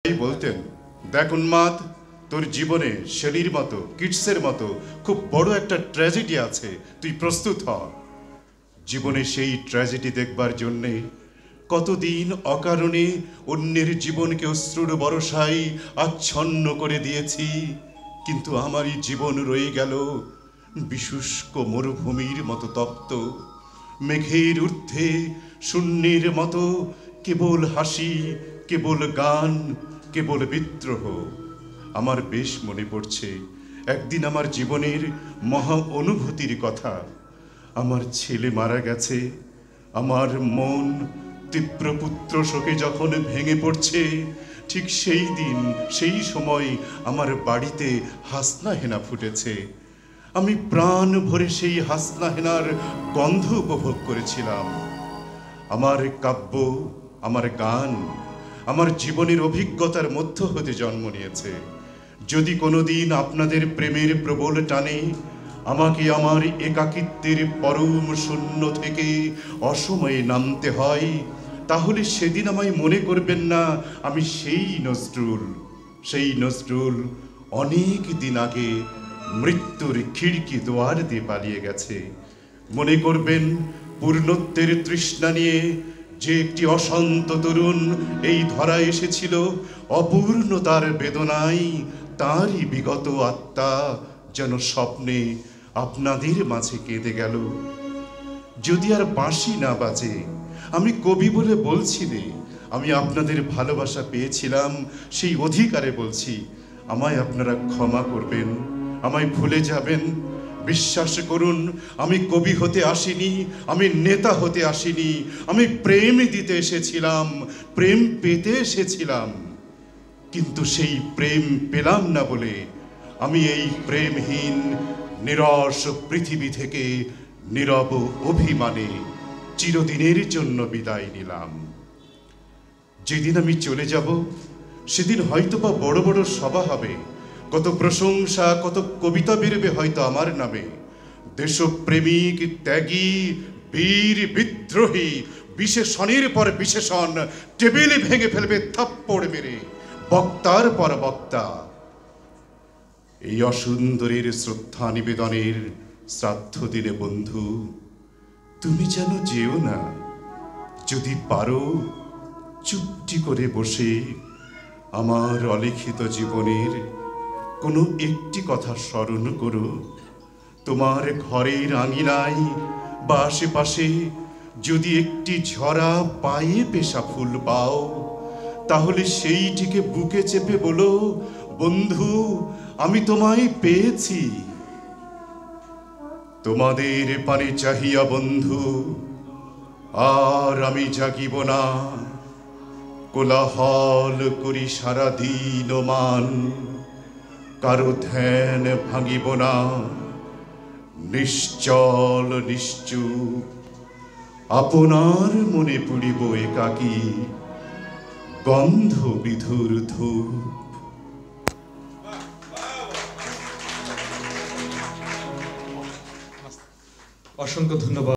বলতেন, দেখ উন্মাদ, তোর জীবনে শেলির মতো কিটসের মতো খুব বড় একটা ট্র্যাজেডি আছে, তুই প্রস্তুত হ। জীবনে সেই ট্র্যাজেডি দেখবার জন্যে কতদিন অকারণে অন্যের জীবনকে অশ্রুর বরসায় আচ্ছন্ন করে দিয়েছি, কিন্তু আমারই জীবন রয়ে গেল বিশুষ্ক মরুভূমির মতো তপ্ত। মেঘের ঊর্ধ্বে শূন্যের মতো কেবল হাসি, কেবল গান, কেবল বিদ্রোহ। আমার বেশ মনে পড়ছে একদিন আমার জীবনের মহা অনুভূতির কথা। আমার ছেলে মারা গেছে, আমার মন তীব্র পুত্র শোকে যখন ভেঙে পড়ছে, ঠিক সেই দিন সেই সময় আমার বাড়িতে হাসনা হেনা ফুটেছে। আমি প্রাণ ভরে সেই হাসনা হেনার গন্ধ উপভোগ করেছিলাম। আমার কাব্য, আমার গান, আমার জীবনের অভিজ্ঞতার মধ্য হতে জন্ম নিয়েছে। যদি কোনোদিন আপনাদের প্রেমের প্রবল টানে আমাকে আমার একাকিত্বের পরম শূন্য থেকে অসময়ে নামতে হয়, তাহলে সেদিন আমায় মনে করবেন না আমি সেই নজরুল অনেক দিন আগে মৃত্যুর খিড়কি দোয়ার দিয়ে পালিয়ে গেছে। মনে করবেন পূর্ণত্বের তৃষ্ণা নিয়ে যে একটি অশান্ত তরুণ এই ধরায় এসেছিল, অপূর্ণতার বেদনায় তারই বিগত আত্মা যেন স্বপ্নে আপনাদের মাঝে কেঁদে গেল। যদি আর বাঁশি না বাজে, আমি কবি বলে বলছি রে, আমি আপনাদের ভালোবাসা পেয়েছিলাম, সেই অধিকারে বলছি, আমায় আপনারা ক্ষমা করবেন, আমায় ভুলে যাবেন। বিশ্বাস করুন, আমি কবি হতে আসিনি, আমি নেতা হতে আসিনি, আমি প্রেম দিতে এসেছিলাম, প্রেম পেতে এসেছিলাম। কিন্তু সেই প্রেম পেলাম না বলে আমি এই প্রেমহীন নিরস পৃথিবী থেকে নীরব অভিমানে চিরদিনের জন্য বিদায় নিলাম। যেদিন আমি চলে যাব সেদিন হয়তোবা বড় বড় সভা হবে, কত প্রশংসা, কত কবিতা বেরোবে হয়তো আমার নামে। দেশপ্রেমিক, ত্যাগী, বীর, বিদ্রোহী, বিশেষণের পর বিশেষণ টেবিলে ভেঙে ফেলবে থাপ্পড় মেরে বক্তার পর বক্তা। এই অসুন্দরীর শ্রদ্ধা নিবেদনের শ্রাদ্ধ দিনে বন্ধু, তুমি যেন যেও না, যদি পারো চুপটি করে বসে আমার অলিখিত জীবনের কোনো একটি কথা স্মরণ করো। তোমার ঘরের আঙিনায় বা আশেপাশে যদি একটি ঝরা পায়ে পেশা ফুল পাও, তাহলে সেইটিকে বুকে চেপে বলো, বন্ধু আমি তোমায় পেয়েছি। তোমাদের পানে চাহিয়া বন্ধু আর আমি জাগিব না, কোলাহল করি সারাদিন মান, কারো ধ্যান ভাঙিব না, নিশ্চল নিশ্চুপ আপনার মনে পুড়িব একাকী গন্ধ বিধুর ধূপ। অসংখ্য ধন্যবাদ।